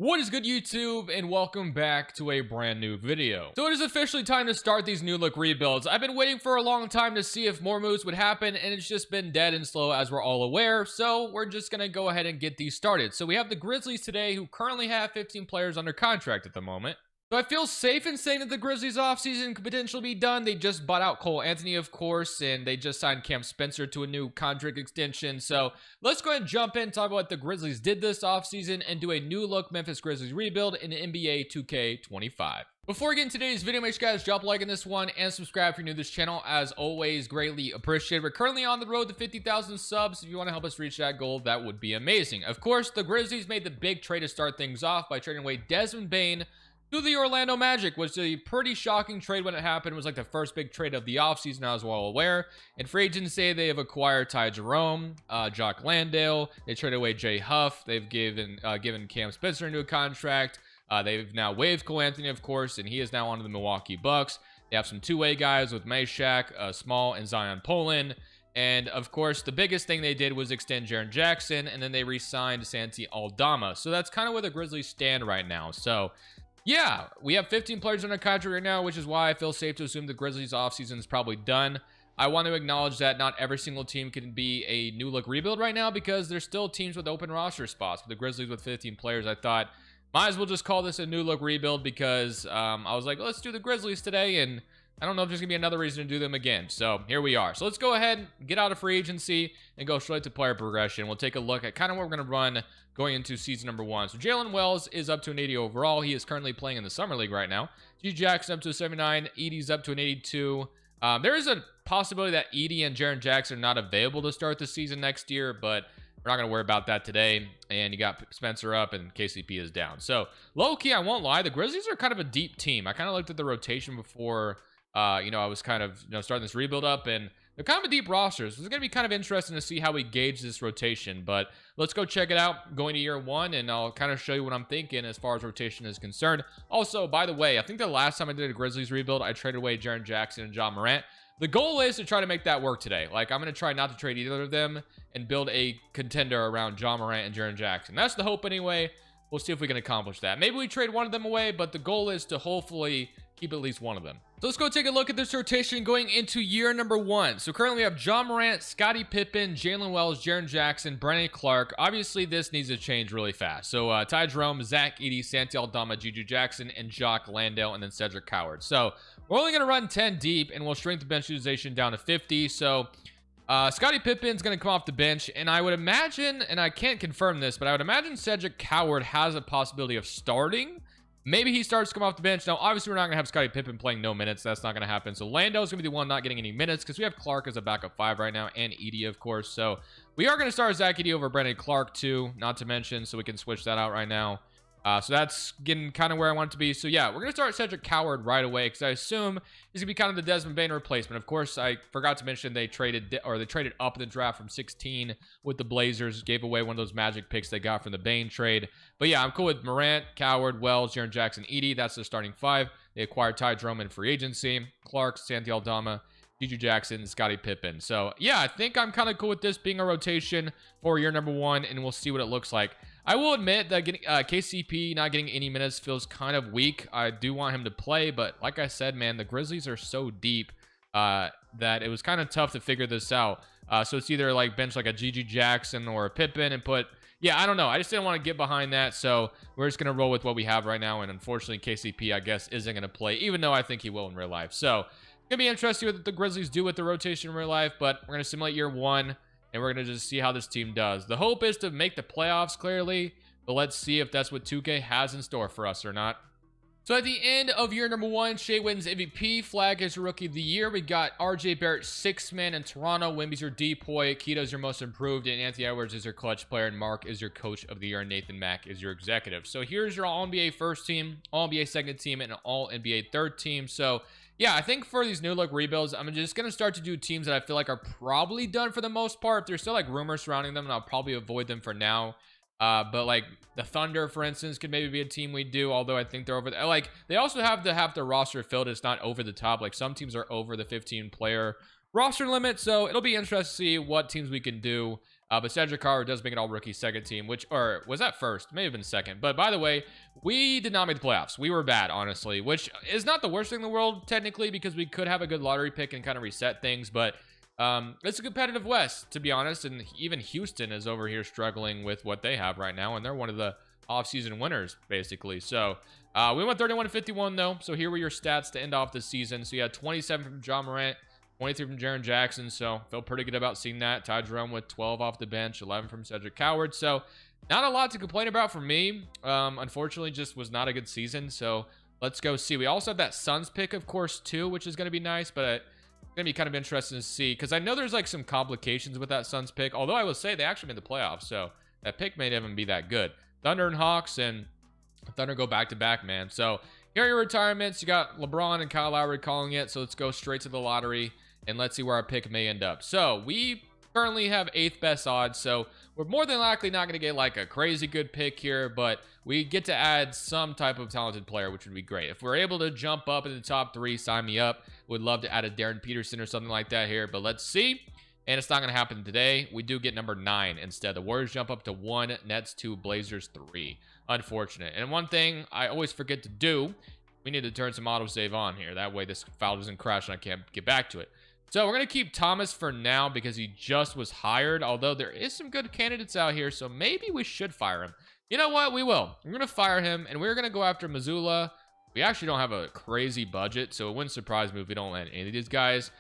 What is good, YouTube, and welcome back to a brand new video. So it is officially time to start these new look rebuilds. I've been waiting for a long time to see if more moves would happen, and it's just been dead and slow, as we're all aware. So we're just gonna go ahead and get these started. So we have the Grizzlies today, who currently have 15 players under contract at the moment. So I feel safe in saying that the Grizzlies offseason could potentially be done. They just bought out Cole Anthony, of course, and they just signed Cam Spencer to a new contract extension. So let's go ahead and jump in and talk about what the Grizzlies did this offseason and do a new look Memphis Grizzlies rebuild in NBA 2K25. Before we get into today's video, make sure you guys drop a like on this one and subscribe if you're new to this channel. As always, greatly appreciated. We're currently on the road to 50,000 subs. If you want to help us reach that goal, that would be amazing. Of course, the Grizzlies made the big trade to start things off by trading away Desmond Bane to the Orlando Magic, which was a pretty shocking trade when it happened. It was like the first big trade of the offseason, I was well aware. And free agents say they have acquired Ty Jerome, Jock Landale. They traded away Jay Huff. They've given Cam Spencer a new contract. They've now waived Cole Anthony, of course, and he is now on to the Milwaukee Bucks. They have some two-way guys with Meshack, Small, and Zion Poland. And, of course, the biggest thing they did was extend Jaren Jackson, and then they re-signed Santi Aldama. So that's kind of where the Grizzlies stand right now. So yeah, we have 15 players under contract right now, which is why I feel safe to assume the Grizzlies offseason is probably done. I want to acknowledge that not every single team can be a new look rebuild right now because there's still teams with open roster spots. But the Grizzlies with 15 players, I thought, might as well just call this a new look rebuild because I was like, let's do the Grizzlies today, and I don't know if there's gonna be another reason to do them again. So here we are. So let's go ahead, get out of free agency, and go straight to player progression. We'll take a look at kind of what we're gonna run going into season number 1. So Jalen Wells is up to an 80 overall. He is currently playing in the summer league right now. G Jackson up to a 79. Edie's up to an 82. There is a possibility that Edie and Jaren Jackson are not available to start the season next year, but we're not going to worry about that today. And you got Spencer up and KCP is down. So low-key, I won't lie, the Grizzlies are kind of a deep team. I kind of looked at the rotation before I was kind of starting this rebuild up, and they're kind of a deep roster. So it's going to be kind of interesting to see how we gauge this rotation. But let's go check it out going to year 1, and I'll kind of show you what I'm thinking as far as rotation is concerned. Also, by the way, I think the last time I did a Grizzlies rebuild, I traded away Jaren Jackson and John Morant. The goal is to try to make that work today. Like, I'm going to try not to trade either of them and build a contender around John Morant and Jaren Jackson. That's the hope anyway. We'll see if we can accomplish that. Maybe we trade one of them away, but the goal is to hopefully keep at least one of them. So let's go take a look at this rotation going into year number 1. So currently we have John Morant, Scottie Pippen, Jalen Wells, Jaren Jackson, Brandon Clark. Obviously, this needs to change really fast. So Ty Jerome, Zach Edey, Santi Aldama, Juju Jackson, and Jock Landale, and then Cedric Coward. So we're only going to run 10 deep, and we'll shrink the bench utilization down to 50. So Scottie Pippen's going to come off the bench, and I would imagine, and I can't confirm this, but I would imagine Cedric Coward has a possibility of starting. Maybe he starts to come off the bench. Now, obviously, we're not going to have Scottie Pippen playing no minutes. That's not going to happen. So Lando's going to be the one not getting any minutes because we have Clark as a backup 5 right now, and Edey, of course. So we are going to start Zach Edey over Brandon Clark, too, not to mention, so we can switch that out right now. So that's getting kind of where I want it to be. So yeah, we're going to start Cedric Coward right away because I assume he's going to be kind of the Desmond Bane replacement. Of course, I forgot to mention they traded up in the draft from 16 with the Blazers, gave away one of those Magic picks they got from the Bane trade. But yeah, I'm cool with Morant, Coward, Wells, Jaren Jackson, Edey. That's the starting 5. They acquired Ty Jerome in free agency, Clark, Santi Aldama, Juju Jackson, Scottie Pippen. So yeah, I think I'm kind of cool with this being a rotation for year number 1, and we'll see what it looks like. I will admit that getting KCP not getting any minutes feels kind of weak. I do want him to play, but like I said, man, the Grizzlies are so deep that it was kind of tough to figure this out. So it's either like bench like a GG Jackson or a Pippen and put, yeah, I don't know. I just didn't want to get behind that, so we're just going to roll with what we have right now, and unfortunately, KCP, I guess, isn't going to play, even though I think he will in real life. So it's going to be interesting what the Grizzlies do with the rotation in real life, but we're going to simulate year 1. And we're going to just see how this team does. The hope is to make the playoffs, clearly. But let's see if that's what 2K has in store for us or not. So at the end of year number 1, Shea wins MVP. Flag is your Rookie of the Year. We got RJ Barrett, 6th man in Toronto. Wimby's your Depoy. Keto's your most improved. And Anthony Edwards is your clutch player. And Mark is your Coach of the Year. And Nathan Mack is your executive. So here's your All-NBA first team, All-NBA second team, and All-NBA third team. So yeah, I think for these new look rebuilds, I'm just going to start to do teams that I feel like are probably done for the most part. There's still like rumors surrounding them, and I'll probably avoid them for now. But like the Thunder, for instance, could maybe be a team we do, although I think they're over like they also have to have their roster filled. It's not over the top. Like some teams are over the 15 player roster limit, so it'll be interesting to see what teams we can do But Cedric Carr does make it all rookie second team, which, or was that first? May have been second. But by the way, we did not make the playoffs. We were bad, honestly, which is not the worst thing in the world, technically, because we could have a good lottery pick and kind of reset things. But it's a competitive West, to be honest. And even Houston is over here struggling with what they have right now. And they're one of the offseason winners, basically. So we went 31-51, though. So here were your stats to end off the season. So you had 27 from John Morant, 23 from Jaren Jackson, so feel pretty good about seeing that. Ty Jerome with 12 off the bench, 11 from Cedric Coward. So not a lot to complain about for me. Unfortunately, just was not a good season. So let's go see. We also have that Suns pick, of course, too, which is going to be nice, but it's going to be kind of interesting to see because I know there's like some complications with that Suns pick, although I will say they actually made the playoffs, so that pick may not even be that good. Thunder and Hawks, and Thunder go back-to-back, man. So here are your retirements. You got LeBron and Kyle Lowry calling it, so let's go straight to the lottery. And let's see where our pick may end up. So we currently have 8th best odds. So we're more than likely not going to get like a crazy good pick here, but we get to add some type of talented player, which would be great. If we're able to jump up in the top 3, sign me up. Would love to add a Darren Peterson or something like that here, but let's see. And it's not going to happen today. We do get number 9 instead. The Warriors jump up to 1, Nets 2, Blazers 3. Unfortunate. And one thing I always forget to do, we need to turn some autosave on here. That way this file doesn't crash and I can't get back to it. So we're going to keep Thomas for now because he just was hired, although there is some good candidates out here, so maybe we should fire him. You know what? We will. We're going to fire him, and we're going to go after Missoula. We actually don't have a crazy budget, so it wouldn't surprise me if we don't land any of these guys.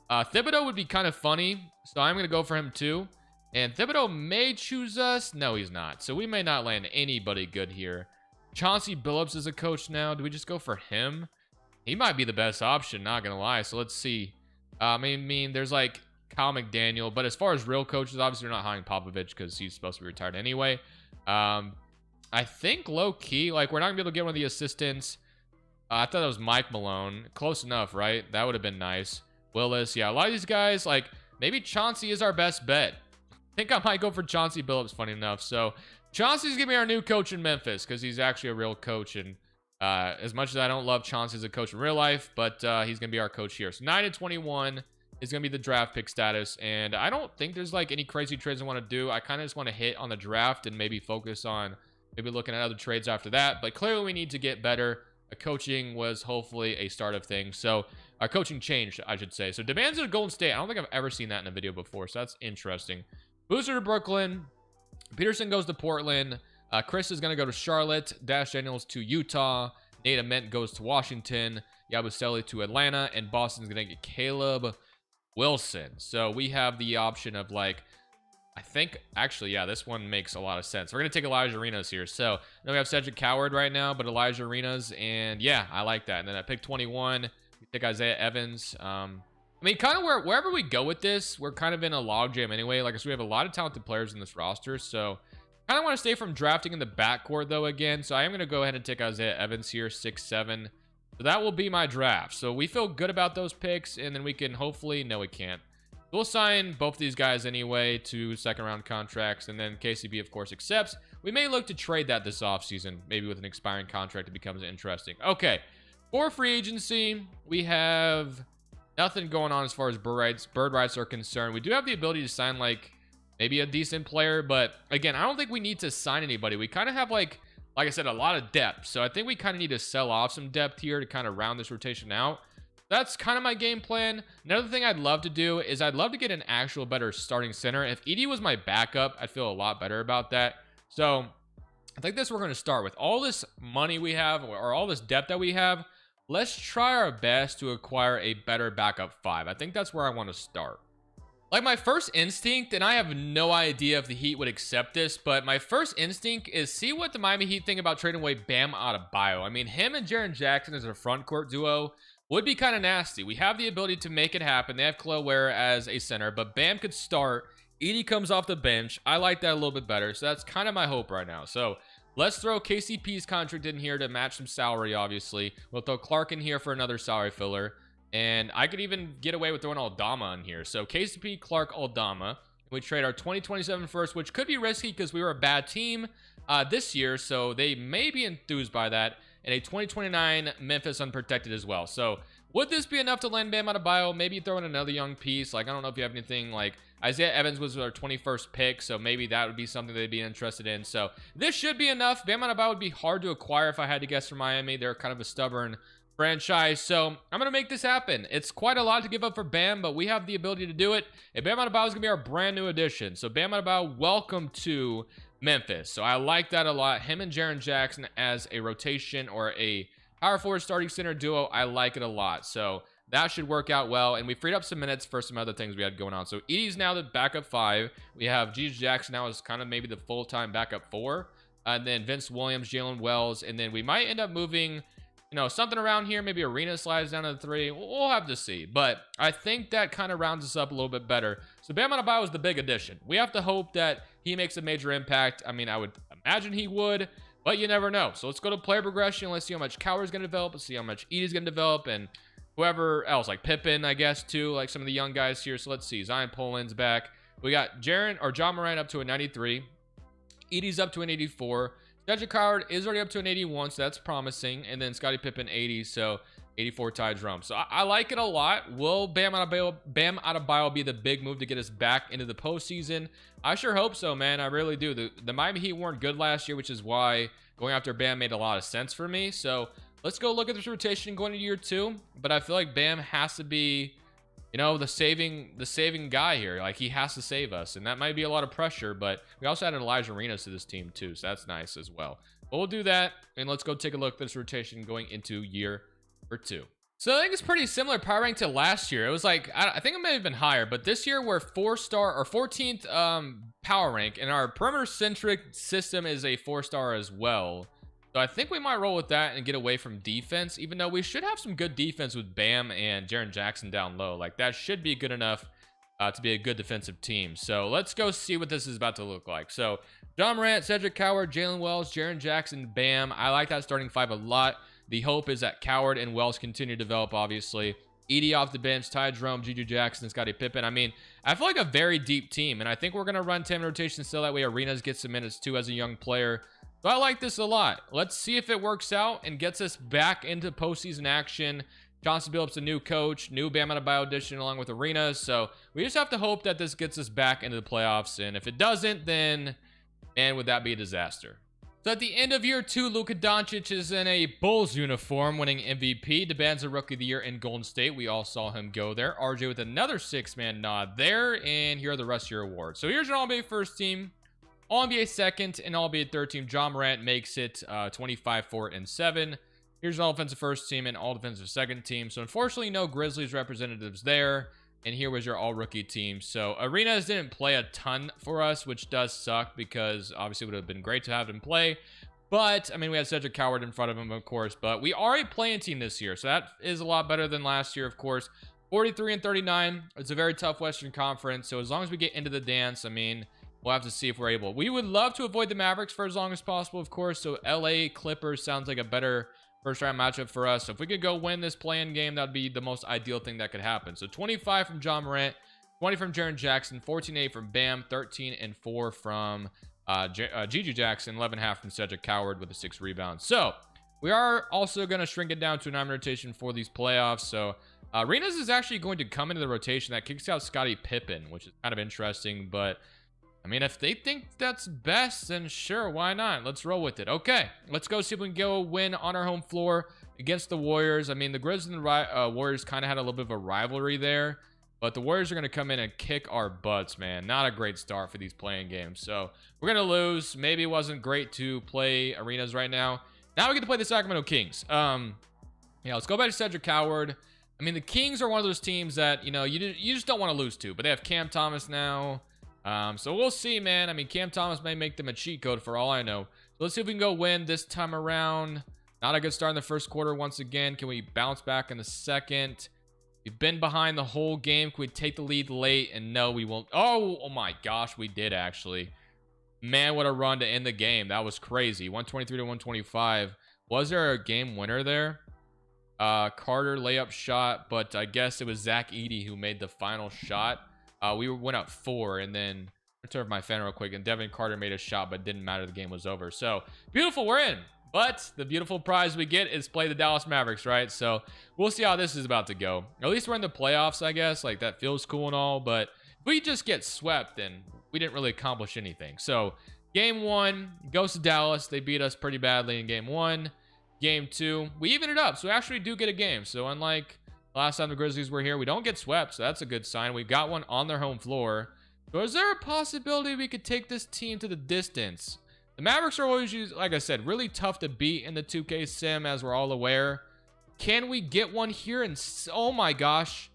Thibodeau would be kind of funny, so I'm going to go for him too. And Thibodeau may choose us. No, he's not. So we may not land anybody good here. Chauncey Billups is a coach now. Do we just go for him? He might be the best option, not going to lie. So let's see. I mean, there's like Kyle McDaniel, but as far as real coaches, obviously we're not hiring Popovich because he's supposed to be retired anyway. I think low key, like we're not gonna be able to get one of the assistants. I thought it was Mike Malone. Close enough, right? That would have been nice. Willis, yeah, a lot of these guys, like maybe Chauncey is our best bet. I think I might go for Chauncey Billups, funny enough. So Chauncey's gonna be our new coach in Memphis because he's actually a real coach. And as much as I don't love Chauncey as a coach in real life, but he's going to be our coach here. So 9-21 is going to be the draft pick status. And I don't think there's like any crazy trades I want to do. I kind of just want to hit on the draft and maybe focus on maybe looking at other trades after that. But clearly we need to get better. Coaching was hopefully a start of things. So our coaching changed, I should say. So demands at Golden State. I don't think I've ever seen that in a video before. So that's interesting. Booster to Brooklyn. Peterson goes to Portland. Chris is going to go to Charlotte. Dash Daniels to Utah. Nate Ament goes to Washington. Yabusele to Atlanta. And Boston's going to get Caleb Wilson. So we have the option of like, I think, actually, yeah, this one makes a lot of sense. We're going to take Elijah Arenas here. So now we have Cedric Coward right now, but Elijah Arenas. And yeah, I like that. And then at pick 21, we take Isaiah Evans. I mean, kind of wherever we go with this, we're kind of in a logjam anyway. Like I said, we have a lot of talented players in this roster. So kind of want to stay from drafting in the backcourt though again. So I am going to go ahead and take Isaiah Evans here, 6'7". So that will be my draft. So we feel good about those picks, and then we can hopefully, no, we can't. We'll sign both these guys anyway to second-round contracts, and then KCP, of course, accepts. We may look to trade that this offseason, maybe with an expiring contract. It becomes interesting. Okay, for free agency, we have nothing going on as far as bird rights are concerned. We do have the ability to sign, like, maybe a decent player, but again, I don't think we need to sign anybody. We kind of have, like I said, a lot of depth. So I think we kind of need to sell off some depth here to kind of round this rotation out. That's kind of my game plan. Another thing I'd love to do is I'd love to get an actual better starting center. If Edie was my backup, I'd feel a lot better about that. So I think that's where we're going to start. With all this money we have, or all this depth that we have, let's try our best to acquire a better backup 5. I think that's where I want to start. Like my first instinct, and I have no idea if the Heat would accept this, but my first instinct is see what the Miami Heat think about trading away Bam Adebayo. I mean, him and Jaren Jackson as a front court duo would be kind of nasty. We have the ability to make it happen. They have Chloe Ware as a center, but Bam could start. Edie comes off the bench. I like that a little bit better, so that's kind of my hope right now. So let's throw KCP's contract in here to match some salary, obviously. We'll throw Clark in here for another salary filler. And I could even get away with throwing Aldama in here. So KCP, Clark, Aldama. We trade our 2027 first, which could be risky because we were a bad team this year. So they may be enthused by that. And a 2029 Memphis unprotected as well. So Would this be enough to land Bam Adebayo? Maybe throw in another young piece. Like, I don't know if you have anything like Isaiah Evans was our 21st pick, so maybe that would be something they'd be interested in. So this should be enough. Bam Adebayo would be hard to acquire if I had to guess for Miami. They're kind of a stubborn franchise, so I'm gonna make this happen. It's quite a lot to give up for Bam, but we have the ability to do it. And Bam Adebayo is gonna be our brand new addition. So Bam Adebayo, welcome to Memphis. So I like that a lot. Him and Jaren Jackson as a rotation or a power forward starting center duo, I like it a lot. So that should work out well. And we freed up some minutes for some other things we had going on. So Edie's now the backup 5. We have G.J. Jackson now as kind of maybe the full-time backup 4. And then Vince Williams, Jalen Wells, and then we might end up moving, you know, something around here. Maybe Arena slides down to the 3. We'll have to see. But I think that kind of rounds us up a little bit better. So Bam Adebayo is the big addition. We have to hope that he makes a major impact. I mean, I would imagine he would, but you never know. So let's go to player progression. Let's see how much Coward's going to develop. Let's see how much Edie's going to develop. And whoever else, like Pippen, I guess, too. Like some of the young guys here. So let's see. Zion Poland's back. We got John Moran up to a 93. Edie's up to an 84. Cedric Howard is already up to an 81, so that's promising. And then Scottie Pippen 80, so 84 Ty Drum. So I like it a lot. Will Bam Adebayo be the big move to get us back into the postseason? I sure hope so, man. I really do. The Miami Heat weren't good last year, which is why going after Bam made a lot of sense for me. So let's go look at this rotation going into year 2. But I feel like Bam has to be, you know, the saving guy here. Like, he has to save us, and that might be a lot of pressure, but we also added Elijah Arenas to this team too, so that's nice as well. But we'll do that, and let's go take a look at this rotation going into year 2. So I think it's pretty similar power rank to last year. It was like, I think it may have been higher, but this year we're 4-star or 14th power rank, and our perimeter centric system is a 4-star as well. So I think we might roll with that and get away from defense, even though we should have some good defense with Bam and Jaren Jackson down low. Like, that should be good enough to be a good defensive team. So let's go see what this is about to look like. So John Morant, Cedric Coward, Jalen Wells, Jaren Jackson, Bam. I like that starting 5 a lot. The hope is that Coward and Wells continue to develop, obviously. Edie off the bench, Ty Jerome, G.J. Jackson, Scottie Pippen. I mean, I feel like a very deep team, and I think we're going to run 10 rotations so that way Arenas gets some minutes too as a young player. So I like this a lot. Let's see if it works out and gets us back into postseason action. Johnson Phillips, a new coach, new Bam Adebayo addition along with Arenas. So we just have to hope that this gets us back into the playoffs. And if it doesn't, then, man, would that be a disaster. So at the end of year 2, Luka Doncic is in a Bulls uniform, winning MVP. DeBan's a Rookie of the Year in Golden State. We all saw him go there. RJ with another 6-man nod there. And here are the rest of your awards. So here's your All-NBA first team, All-NBA second, and All-NBA third team. John Morant makes it 25, 4, and 7. Here's an all-defensive first team and all-defensive second team. So unfortunately, no Grizzlies representatives there. And here was your all-rookie team. So Arenas didn't play a ton for us, which does suck because obviously it would have been great to have him play. But, I mean, we had Cedric Coward in front of him, of course. But we are a playing team this year, so that is a lot better than last year, of course. 43 and 39. It's a very tough Western Conference. So as long as we get into the dance, I mean, we'll have to see if we're able. We would love to avoid the Mavericks for as long as possible, of course. So LA Clippers sounds like a better first round matchup for us. So if we could go win this play-in game, that'd be the most ideal thing that could happen. So 25 from John Morant, 20 from Jaren Jackson, 14-8 from Bam, 13 and 4 from G.J. Jackson, 11.5 from Cedric Coward with a 6 rebounds. So we are also going to shrink it down to a 9 rotation for these playoffs. So Arenas is actually going to come into the rotation that kicks out Scottie Pippen, which is kind of interesting, but I mean, if they think that's best, then sure, why not? Let's roll with it. Okay, let's go see if we can go win on our home floor against the Warriors. I mean, the Grizzlies and the Warriors kind of had a little bit of a rivalry there, but the Warriors are going to come in and kick our butts, man. Not a great start for these playing games. So we're going to lose. Maybe it wasn't great to play Arenas right now. Now we get to play the Sacramento Kings. Yeah, let's go back to Cedric Coward. I mean, the Kings are one of those teams that, you know, you just don't want to lose to, but they have Cam Thomas now. So we'll see, man. I mean, Cam Thomas may make them a cheat code for all I know. So let's see if we can go win this time around. Not a good start in the first quarter once again. Can we bounce back in the second? We've been behind the whole game. Can we take the lead late? And no, we won't. Oh my gosh, we did actually. Man, what a run to end the game. That was crazy. 123 to 125. Was there a game winner there? Carter layup shot, but I guess it was Zach Edey who made the final shot. We went up 4, and then I turned my fan real quick, and Devin Carter made a shot, but it didn't matter. The game was over. So beautiful. We're in. But the beautiful prize we get is play the Dallas Mavericks, right? So we'll see how this is about to go. At least we're in the playoffs, I guess. Like, that feels cool and all. But if we just get swept, then we didn't really accomplish anything. So game 1 goes to Dallas. They beat us pretty badly in game 1. Game 2, we even it up. So we actually do get a game. So unlike last time the Grizzlies were here, we don't get swept. So that's a good sign. We got one on their home floor. So is there a possibility we could take this team to the distance? The Mavericks are always, like I said, really tough to beat in the 2K sim, as we're all aware. Can we get one here? And oh my gosh.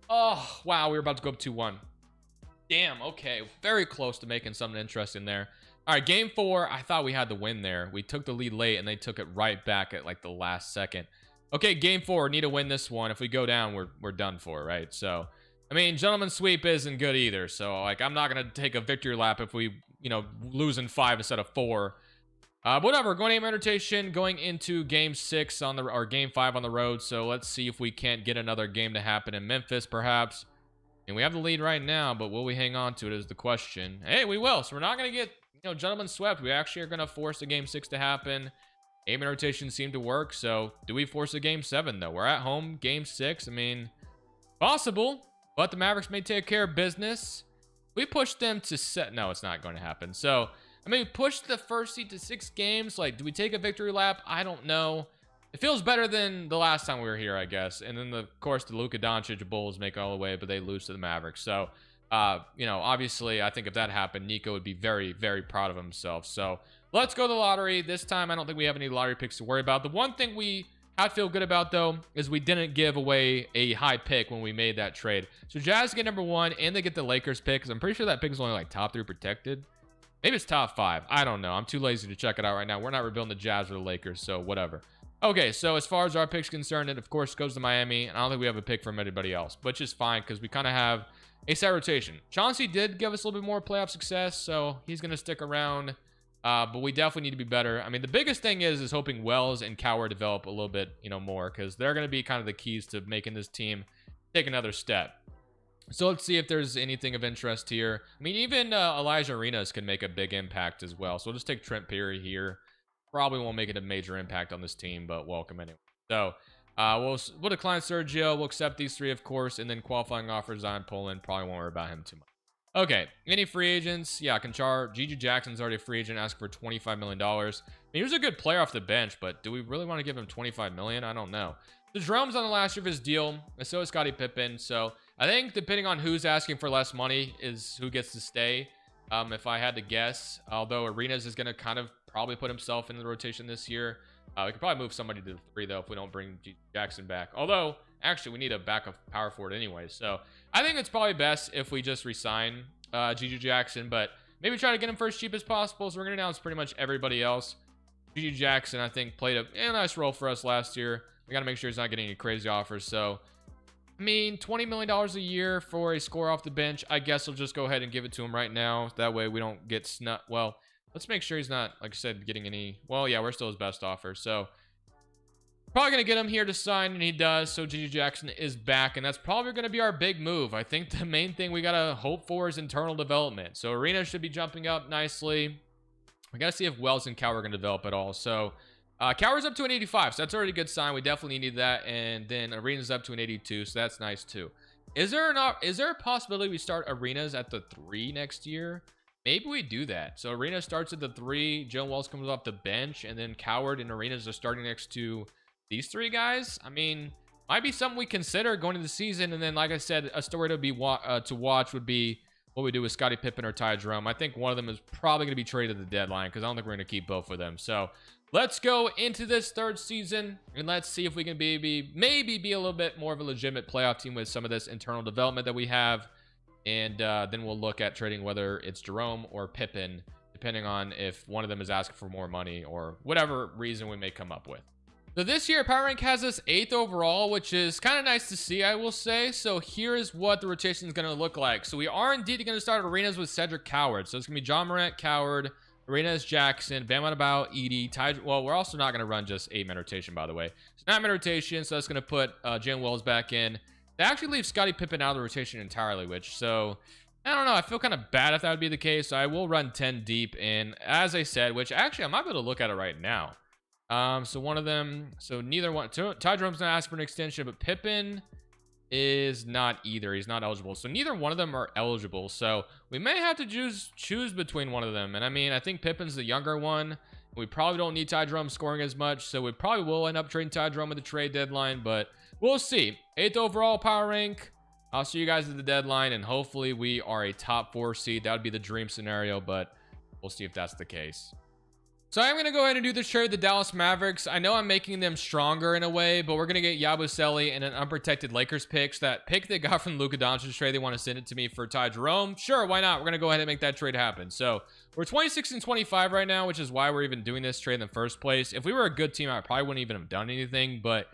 Oh, wow. We were about to go up 2-1. Damn. Okay. Very close to making something interesting there. All right. Game 4. I thought we had the win there. We took the lead late and they took it right back at like the last second. Okay. Game 4. Need to win this one. If we go down, we're done for, right? So, I mean, gentleman's sweep isn't good either. So, like, I'm not going to take a victory lap if we, you know, lose in 5 instead of 4. Whatever. Going to rotation, going into game 6 on the, or game 5 on the road. So let's see if we can't get another game to happen in Memphis, perhaps. And we have the lead right now, but will we hang on to it is the question. Hey, we will. So we're not going to get, you know, gentlemen swept. We actually are going to force the game 6 to happen. Aim and rotation seemed to work. So do we force a game 7 though? We're at home, game 6. I mean, possible. But the Mavericks may take care of business. We push them to set. No, it's not going to happen. So, I mean, push the first seed to 6 games. Like, do we take a victory lap? I don't know. It feels better than the last time we were here, I guess. And then, of course, the Luka Doncic Bulls make all the way, but they lose to the Mavericks. So, you know, obviously, I think if that happened, Nico would be very, very proud of himself. So, let's go to the lottery. This time, I don't think we have any lottery picks to worry about. The one thing I feel good about, though, is we didn't give away a high pick when we made that trade. So Jazz get number 1, and they get the Lakers pick, because I'm pretty sure that pick is only like top 3 protected. Maybe it's top 5. I don't know. I'm too lazy to check it out right now. We're not rebuilding the Jazz or the Lakers, so whatever. Okay, so as far as our pick's concerned, it, of course, goes to Miami, and I don't think we have a pick from anybody else, which is fine, because we kind of have a set rotation. Chauncey did give us a little bit more playoff success, so he's going to stick around. But we definitely need to be better. I mean, the biggest thing is hoping Wells and Coward develop a little bit, you know, more, because they're going to be kind of the keys to making this team take another step. So let's see if there's anything of interest here. I mean, even Elijah Arenas can make a big impact as well. So we'll just take Trent Perry here. Probably won't make it a major impact on this team, but welcome anyway. So we'll decline Sergio. We'll accept these 3, of course, and then qualifying offers on Poland. Probably won't worry about him too much. Okay, any free agents? Yeah, Conchar. Gigi Jackson's already a free agent, asking for $25 million. I mean, he was a good player off the bench, but do we really want to give him $25 million? I don't know. The Jerome's on the last year of his deal, and so is Scottie Pippen. So I think depending on who's asking for less money is who gets to stay, if I had to guess. Although Arenas is going to kind of probably put himself in the rotation this year. We could probably move somebody to the 3, though, if we don't bring Gigi Jackson back. Although, actually, we need a backup power forward anyway. So I think it's probably best if we just resign Gigi Jackson, but maybe try to get him for as cheap as possible. So we're going to announce pretty much everybody else. Gigi Jackson, I think, played a nice role for us last year. We got to make sure he's not getting any crazy offers. So, I mean, $20 million a year for a scorer off the bench. I guess we'll just go ahead and give it to him right now. That way we don't get snut. Well, let's make sure he's not, like I said, getting any. Well, yeah, we're still his best offer. So, probably going to get him here to sign, and he does. So Gigi Jackson is back, and that's probably going to be our big move. I think the main thing we got to hope for is internal development. So Arena should be jumping up nicely. We got to see if Wells and Coward are going to develop at all. So Coward's up to an 85, so that's already a good sign. We definitely need that. And then Arena's up to an 82, so that's nice too. Is there a possibility we start Arenas at the 3 next year? Maybe we do that. So Arena starts at the 3, Joe Wells comes off the bench, and then Coward and Arenas are starting next to these 3 guys. I mean, might be something we consider going into the season. And then, like I said, a story to watch would be what we do with Scottie Pippen or Ty Jerome. I think one of them is probably going to be traded at the deadline, because I don't think we're going to keep both of them. So let's go into this 3rd season, and let's see if we can maybe be a little bit more of a legitimate playoff team with some of this internal development that we have. And then we'll look at trading whether it's Jerome or Pippen, depending on if one of them is asking for more money or whatever reason we may come up with. So this year, Power Rank has us 8th overall, which is kind of nice to see, I will say. So here is what the rotation is going to look like. So we are indeed going to start Arenas with Cedric Coward. So it's going to be John Morant, Coward, Arenas, Jackson, Bam Adebayo, Edie, Ty. Well, we're also not going to run just 8-man rotation, by the way. It's 9-man rotation, so that's going to put Jalen Wells back in. They actually leave Scottie Pippen out of the rotation entirely, so I don't know. I feel kind of bad if that would be the case. So I will run 10 deep. And as I said, which actually I might be able to look at it right now. So one of them, so neither one, Ty Jerome's not asking for an extension, but Pippen is not either. He's not eligible. So neither one of them are eligible. So we may have to choose between one of them. And I mean, I think Pippen's the younger one. We probably don't need Ty Jerome scoring as much. So we probably will end up trading Ty Jerome at the trade deadline, but we'll see. 8th overall power rank. I'll see you guys at the deadline, and hopefully we are a top 4 seed. That would be the dream scenario, but we'll see if that's the case. So I'm going to go ahead and do this trade with the Dallas Mavericks. I know I'm making them stronger in a way, but we're going to get Yabusele and an unprotected Lakers pick. So that pick they got from Luka Doncic trade, they want to send it to me for Ty Jerome. Sure, why not? We're going to go ahead and make that trade happen. So we're 26 and 25 right now, which is why we're even doing this trade in the first place. If we were a good team, I probably wouldn't even have done anything, but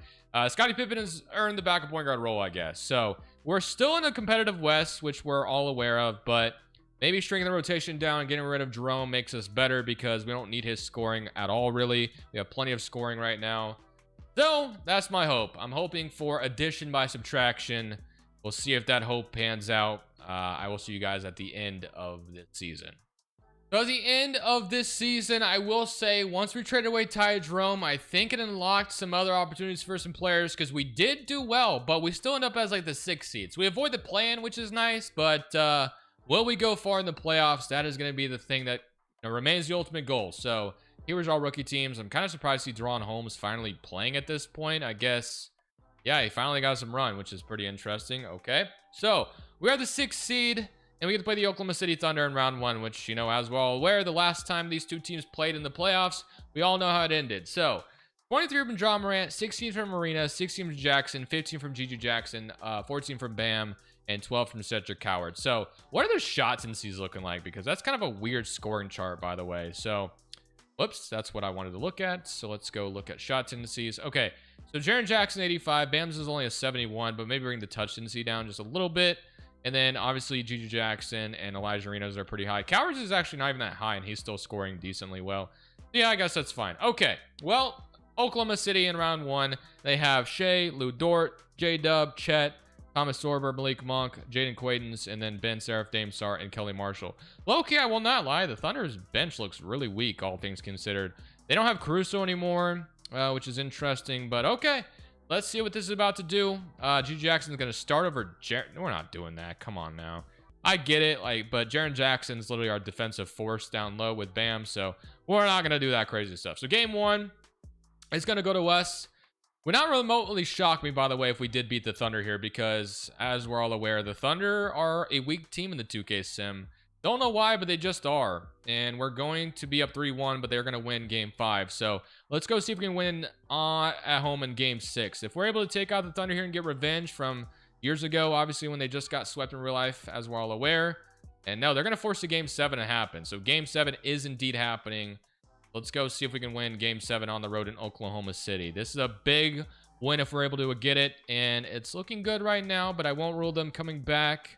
Scottie Pippen has earned the backup point guard role, I guess. So we're still in a competitive West, which we're all aware of, but maybe stringing the rotation down and getting rid of Jerome makes us better because we don't need his scoring at all, really. We have plenty of scoring right now. So that's my hope. I'm hoping for addition by subtraction. We'll see if that hope pans out. I will see you guys at the end of the season. So at the end of this season, I will say, once we traded away Ty Jerome, I think it unlocked some other opportunities for some players because we did do well, but we still end up as like the 6th seed. So we avoid the play-in, which is nice, but will we go far in the playoffs? That is going to be the thing that remains the ultimate goal. So here's our rookie teams. I'm kind of surprised to see Deron Holmes finally playing at this point. I guess, yeah, he finally got some run, which is pretty interesting. Okay, so we are the 6th seed, and we get to play the Oklahoma City Thunder in round 1, which, you know, as we're all aware, the last time these two teams played in the playoffs, we all know how it ended. So 23 from John Morant, 16 from Marina, 16 from Jackson, 15 from Gigi Jackson, 14 from Bam, and 12 from Cedric Coward. So what are their shot tendencies looking like? Because that's kind of a weird scoring chart, by the way. So whoops, that's what I wanted to look at. So let's go look at shot tendencies. Okay, so Jaren Jackson 85, Bam's is only a 71, but maybe bring the touch tendency down just a little bit. And then obviously Gigi Jackson and Elijah Reno's are pretty high. Coward's is actually not even that high, and he's still scoring decently well. Yeah, I guess that's fine. Okay, well, Oklahoma City in round 1, they have Shea, Lou Dort, J-Dub, Chet, Thomas Sorber, Malik Monk, Jaden Quaidens, and then Ben Seraph, Dame Sar, and Kelly Marshall. Low-key, I will not lie, the Thunder's bench looks really weak, all things considered. They don't have Caruso anymore, which is interesting, but okay. Let's see what this is about to do. Gigi Jackson's going to start over Jaren. We're not doing that. Come on now. I get it, but Jaren Jackson's literally our defensive force down low with Bam, so we're not going to do that crazy stuff. So game 1 is going to go to us. Would not remotely shock me, by the way, if we did beat the Thunder here, because as we're all aware, the Thunder are a weak team in the 2K sim. Don't know why, but they just are. And we're going to be up 3-1, but they're going to win game 5. So let's go see if we can win at home in game 6. If we're able to take out the Thunder here and get revenge from years ago, obviously when they just got swept in real life, as we're all aware. And no, they're going to force the game 7 to happen. So game 7 is indeed happening. Let's go see if we can win game 7 on the road in Oklahoma City. This is a big win if we're able to get it. And it's looking good right now, but I won't rule them coming back.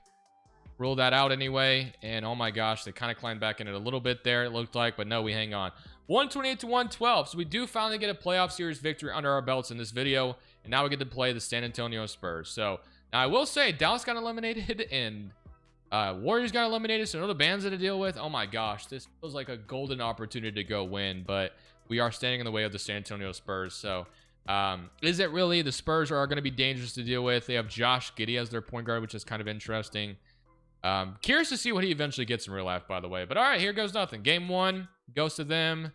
Rule that out anyway. And oh my gosh, they kind of climbed back in it a little bit there, it looked like, but no, we hang on. 128 to 112. So we do finally get a playoff series victory under our belts in this video. And now we get to play the San Antonio Spurs. So now I will say Dallas got eliminated and Warriors got eliminated. So no, the bands to deal with. Oh my gosh, this feels like a golden opportunity to go win, but we are standing in the way of the San Antonio Spurs. So is it really? The Spurs are going to be dangerous to deal with. They have Josh Giddey as their point guard, which is kind of interesting. Curious to see what he eventually gets in real life, by the way. But all right, here goes nothing. Game 1 goes to them.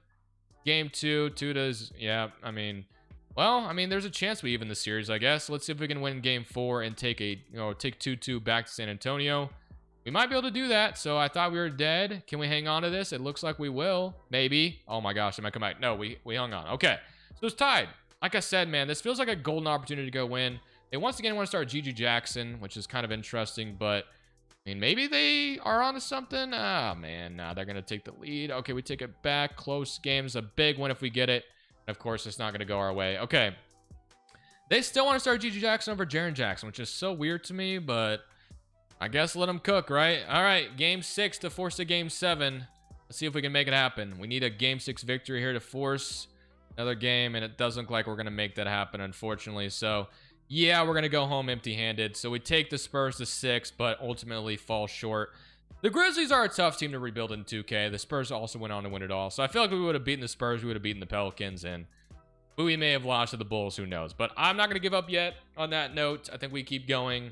Game 2 does. Yeah, I mean, there's a chance we even the series, I guess. Let's see if we can win game 4 and take 2-2 back to San Antonio. We might be able to do that. So I thought we were dead. Can we hang on to this? It looks like we will. Maybe. Oh my gosh, it might come back. No, we hung on. Okay, so it's tied. Like I said, man, this feels like a golden opportunity to go win. They once again want to start Gigi Jackson, which is kind of interesting, but I mean, maybe they are onto something. Oh, man. Nah, they're going to take the lead. Okay, we take it back. Close game's a big one if we get it. And of course, it's not going to go our way. Okay. They still want to start Gigi Jackson over Jaren Jackson, which is so weird to me, but I guess let them cook, right? All right, game 6 to force a game 7. Let's see if we can make it happen. We need a game 6 victory here to force another game, and it doesn't look like we're going to make that happen, unfortunately. So yeah, we're going to go home empty-handed. So we take the Spurs to 6, but ultimately fall short. The Grizzlies are a tough team to rebuild in 2K. The Spurs also went on to win it all. So I feel like if we would have beaten the Spurs, we would have beaten the Pelicans. And we may have lost to the Bulls, who knows? But I'm not going to give up yet on that note. I think we keep going.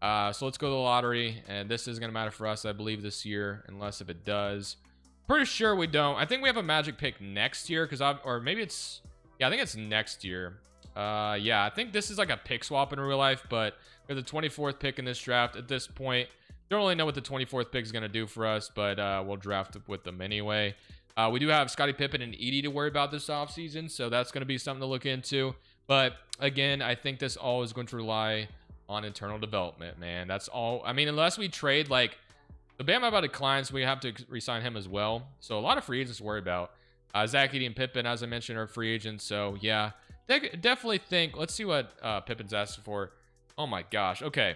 So let's go to the lottery, and this is going to matter for us, I believe, this year, unless if it does. Pretty sure we don't. I think we have a magic pick next year, or maybe it's, yeah, I think it's next year. Yeah, I think this is like a pick swap in real life, but we have the 24th pick in this draft. At this point, don't really know what the 24th pick is going to do for us, but we'll draft with them anyway. We do have Scottie Pippen and Edie to worry about this offseason, so that's going to be something to look into. But again, I think this all is going to rely on internal development, man. That's all. I mean, unless we trade, like, the Bam about declines, we have to re-sign him as well. So a lot of free agents to worry about. Zach Edey and Pippen, as I mentioned, are free agents. So yeah, definitely think. Let's see what Pippen's asking for. Oh my gosh. Okay.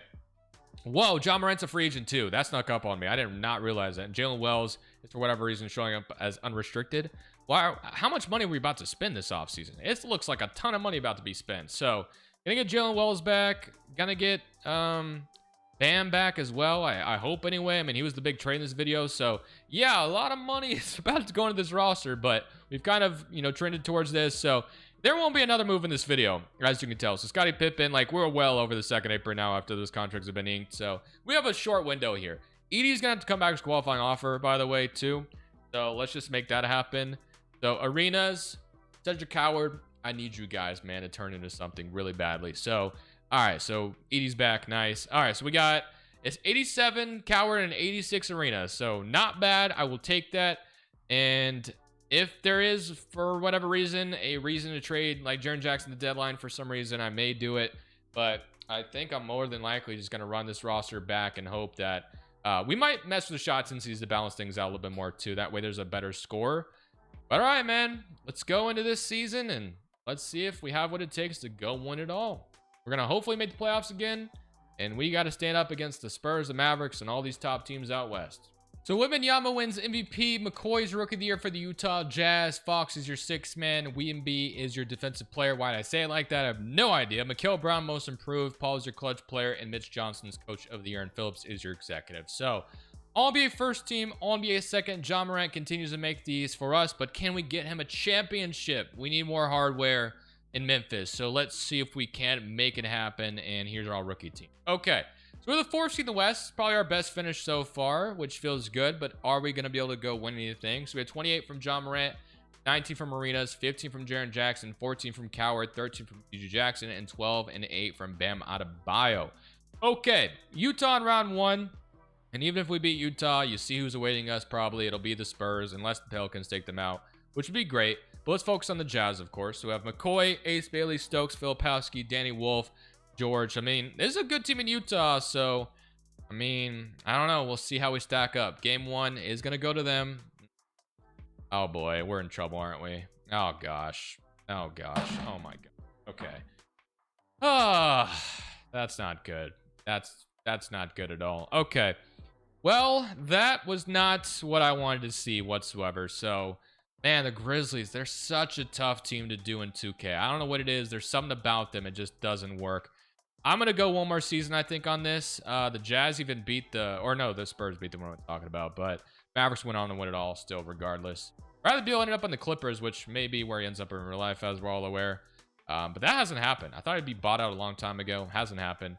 Whoa, John Morant's a free agent too. That's snuck up on me. I did not realize that. And Jalen Wells is for whatever reason showing up as unrestricted. Wow, how much money are we about to spend this offseason? It looks like a ton of money about to be spent. So gonna get Jalen Wells back. Gonna get Bam back as well. I hope anyway. I mean, he was the big trade in this video. So yeah, a lot of money is about to go into this roster, but we've kind of, you know, trended towards this. So there won't be another move in this video, as you can tell. So Scottie Pippen, like, we're well over the second apron now after those contracts have been inked. So we have a short window here. Edie's gonna have to come back as qualifying offer, by the way, too. So let's just make that happen. So Arenas, Cedric Coward, I need you guys, man, to turn into something really badly. So, all right, so Edie's back. Nice. All right, so we got, it's 87 Coward and 86 Arenas. So not bad. I will take that. And if there is, for whatever reason, a reason to trade like Jaren Jackson the deadline for some reason, I may do it. But I think I'm more than likely just going to run this roster back and hope that we might mess with the shot tendencies to balance things out a little bit more too. That way there's a better score. But all right, man, let's go into this season and let's see if we have what it takes to go win it all. We're going to hopefully make the playoffs again. And we got to stand up against the Spurs, the Mavericks, and all these top teams out west. So Wembanyama wins MVP. McCoy's Rookie of the Year for the Utah Jazz. Fox is your sixth man. Wemby is your defensive player. Why did I say it like that? I have no idea. Mikal Brown, most improved. Paul is your clutch player. And Mitch Johnson's Coach of the Year. And Phillips is your executive. So All-NBA first team, All-NBA second. John Morant continues to make these for us. But can we get him a championship? We need more hardware in Memphis. So let's see if we can make it happen. And here's our rookie team. Okay. So we're the fourth seed in the West. Probably our best finish so far, which feels good. But are we going to be able to go win anything? So we had 28 from John Morant, 19 from Arenas, 15 from Jaren Jackson, 14 from Coward, 13 from DJ Jackson, and 12 and 8 from Bam Adebayo. Okay, Utah in round one. And even if we beat Utah, you see who's awaiting us probably. It'll be the Spurs, unless the Pelicans take them out, which would be great. But let's focus on the Jazz, of course. So we have McCoy, Ace Bailey, Stokes, Filipowski, Danny Wolf, George. I mean, this is a good team in Utah, so I mean, I don't know. We'll see how we stack up. Game one is going to go to them. Oh boy, we're in trouble, aren't we? Oh gosh. Oh gosh. Oh my god. Okay. Ah, that's not good. That's not good at all. Okay. Well, that was not what I wanted to see whatsoever. So, man, the Grizzlies, they're such a tough team to do in 2K. I don't know what it is. There's something about them. It just doesn't work. I'm going to go one more season, I think, on this. The Jazz even beat the Spurs beat them, what I'm talking about. But Mavericks went on to win it all still, regardless. Bradley Beal ended up on the Clippers, which may be where he ends up in real life, as we're all aware. But that hasn't happened. I thought he'd be bought out a long time ago. Hasn't happened.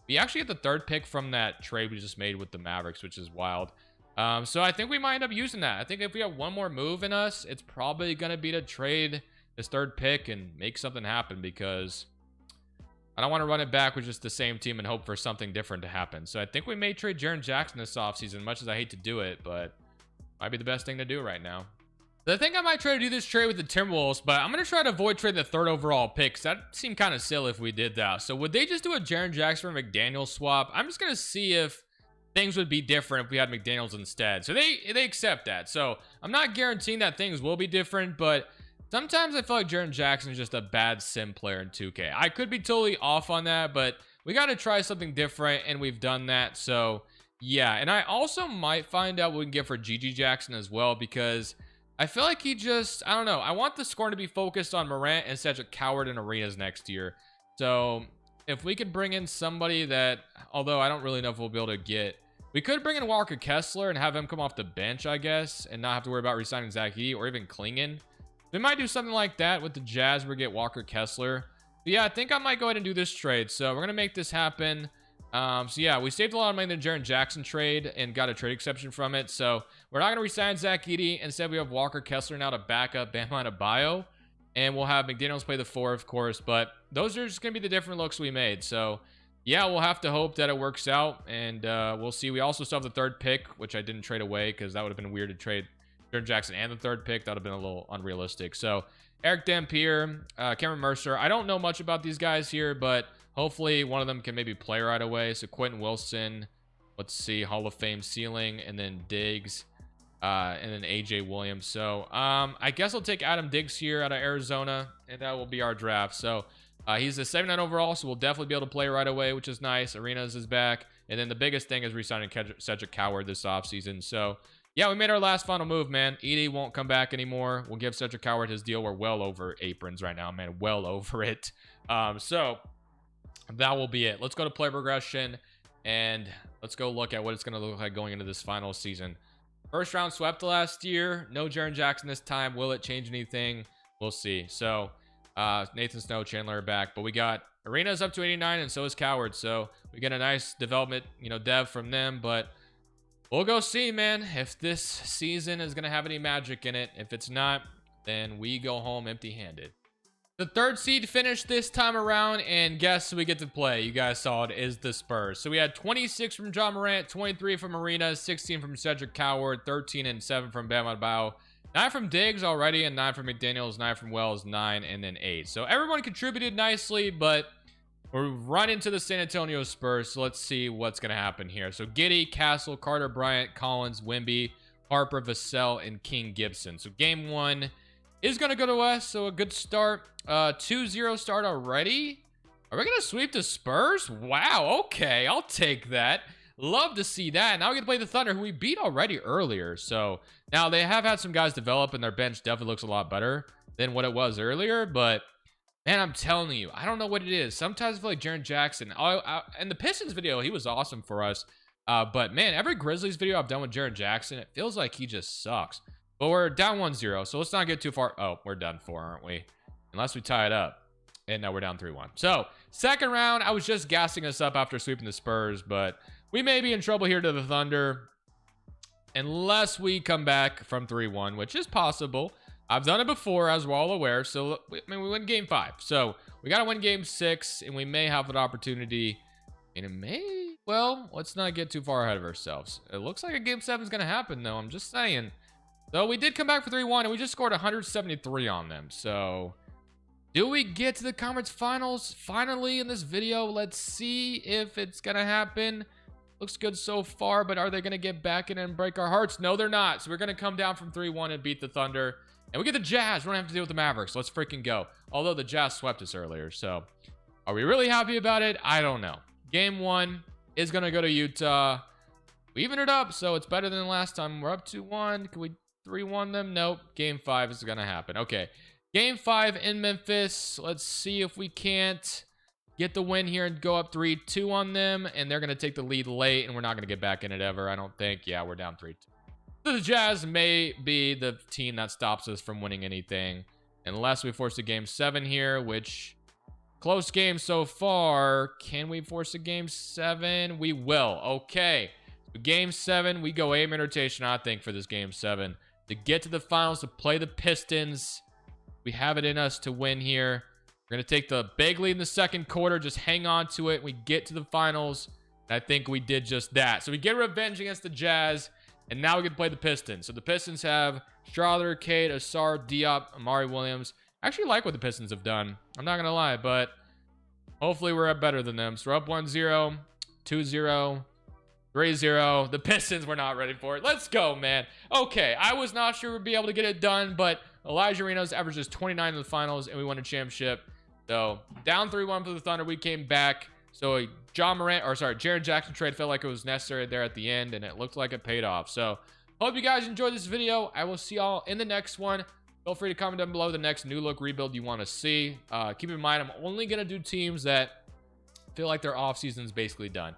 We actually get the third pick from that trade we just made with the Mavericks, which is wild. So I think we might end up using that. I think if we have one more move in us, it's probably going to be to trade this third pick and make something happen, because I don't want to run it back with just the same team and hope for something different to happen. So I think we may trade Jaren Jackson this offseason, much as I hate to do it, but might be the best thing to do right now. So I think I might try to do this trade with the Timberwolves, but I'm going to try to avoid trading the third overall pick, because that seemed kind of silly if we did that. So would they just do a Jaren Jackson for McDaniels swap? I'm just going to see if things would be different if we had McDaniels instead. So they accept that. So I'm not guaranteeing that things will be different, but sometimes I feel like Jaren Jackson is just a bad sim player in 2K. I could be totally off on that, but we got to try something different, and we've done that. So yeah, and I also might find out what we can get for GG Jackson as well, because I feel like he just, I don't know. I want the scoring to be focused on Morant and Cedric Coward and Arenas next year. So if we could bring in somebody that, although I don't really know if we'll be able to get, we could bring in Walker Kessler and have him come off the bench, I guess, and not have to worry about re-signing Zach Edey or even Klingon. We might do something like that with the Jazz. We get Walker Kessler. But yeah, I think I might go ahead and do this trade. So we're gonna make this happen. So yeah, we saved a lot of money in the Jaren Jackson trade and got a trade exception from it. So we're not gonna resign Zach Edey. Instead, we have Walker Kessler now to back up Bam Adebayo. And we'll have McDaniels play the 4, of course. But those are just gonna be the different looks we made. So yeah, we'll have to hope that it works out. And we'll see. We also still have the 3rd pick, which I didn't trade away because that would have been weird to trade Jaren Jackson and the 3rd pick. That would have been a little unrealistic. So Eric Dampier, Cameron Mercer. I don't know much about these guys here, but hopefully one of them can maybe play right away. So Quentin Wilson, let's see, Hall of Fame ceiling, and then Diggs, and then AJ Williams. So I guess I'll take Adam Diggs here out of Arizona, and that will be our draft. So he's a 79 overall, so we'll definitely be able to play right away, which is nice. Arenas is back. And then the biggest thing is re-signing Cedric Coward this offseason. So yeah, we made our last final move, man. Edey won't come back anymore. We'll give Cedric Coward his deal. We're well over aprons right now, man. Well over it. So that will be it. Let's go to player progression, and let's go look at what it's going to look like going into this final season. First round swept last year. No Jaren Jackson this time. Will it change anything? We'll see. So Nathan Snow, Chandler are back, but we got Arenas up to 89, and so is Coward. So we get a nice development, dev from them, but we'll go see, man, if this season is going to have any magic in it. If it's not, then we go home empty-handed. The 3rd seed finished this time around, and guess who we get to play? You guys saw it, is the Spurs. So we had 26 from John Morant, 23 from Arenas, 16 from Cedric Coward, 13 and 7 from Bam Adebayo, 9 from Diggs already, and 9 from McDaniels, 9 from Wells, 9, and then 8. So everyone contributed nicely, but we're running into the San Antonio Spurs, so let's see what's going to happen here. So Giddey, Castle, Carter Bryant, Collins, Wemby, Harper, Vassell, and King Gibson. So game 1 is going to go to us, so a good start. 2-0 start already. Are we going to sweep the Spurs? Wow, okay, I'll take that. Love to see that. Now we get to play the Thunder, who we beat already earlier. So now they have had some guys develop, and their bench definitely looks a lot better than what it was earlier, but man, I'm telling you, I don't know what it is. Sometimes I feel like Jaren Jackson, and the Pistons video, he was awesome for us. But man, every Grizzlies video I've done with Jaren Jackson, it feels like he just sucks. But we're down 1-0, so let's not get too far. Oh, we're done 4, aren't we? Unless we tie it up. And now we're down 3-1. So, 2nd round, I was just gassing us up after sweeping the Spurs, but we may be in trouble here to the Thunder unless we come back from 3-1, which is possible. I've done it before, as we're all aware. So, we win game 5. So, we got to win game 6, and we may have an opportunity. And it may, well, let's not get too far ahead of ourselves. It looks like a game 7 is going to happen, though. I'm just saying. So, we did come back for 3-1, and we just scored 173 on them. So, do we get to the conference finals finally in this video? Let's see if it's going to happen. Looks good so far, but are they going to get back in and break our hearts? No, they're not. So, we're going to come down from 3-1 and beat the Thunder. And we get the Jazz. We don't have to deal with the Mavericks. Let's freaking go. Although the Jazz swept us earlier. So, are we really happy about it? I don't know. Game 1 is going to go to Utah. We even it up, so it's better than last time. We're up 2-1. Can we 3-1 them? Nope. Game 5 is going to happen. Okay. Game 5 in Memphis. Let's see if we can't get the win here and go up 3-2 on them. And they're going to take the lead late, and we're not going to get back in it ever, I don't think. Yeah, we're down 3-2. So the Jazz may be the team that stops us from winning anything. Unless we force a game 7 here, which close game so far. Can we force a game 7? We will. Okay. So game 7, we go 8-man rotation, I think, for this game 7. To get to the finals, to play the Pistons. We have it in us to win here. We're going to take the big lead in the 2nd quarter. Just hang on to it. We get to the finals. And I think we did just that. So we get revenge against the Jazz. And now we can play the Pistons. So the Pistons have Strawther, Cade, Asar, Diop, Amari Williams. I actually like what the Pistons have done. I'm not going to lie, but hopefully we're better than them. So we're up 1-0, 2-0, 3-0. The Pistons were not ready for it. Let's go, man. Okay, I was not sure we'd be able to get it done, but Elijah Reno's averages 29 in the finals, and we won a championship. So down 3-1 for the Thunder. We came back. So Jaren Jackson trade felt like it was necessary there at the end, and it looked like it paid off. So hope you guys enjoyed this video. I will see y'all in the next one. Feel free to comment down below the next new look rebuild you want to see. Keep in mind, I'm only going to do teams that feel like their offseason is basically done.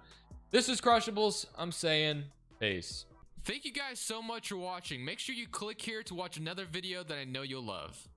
This is Crushables. I'm saying peace. Thank you guys so much for watching. Make sure you click here to watch another video that I know you'll love.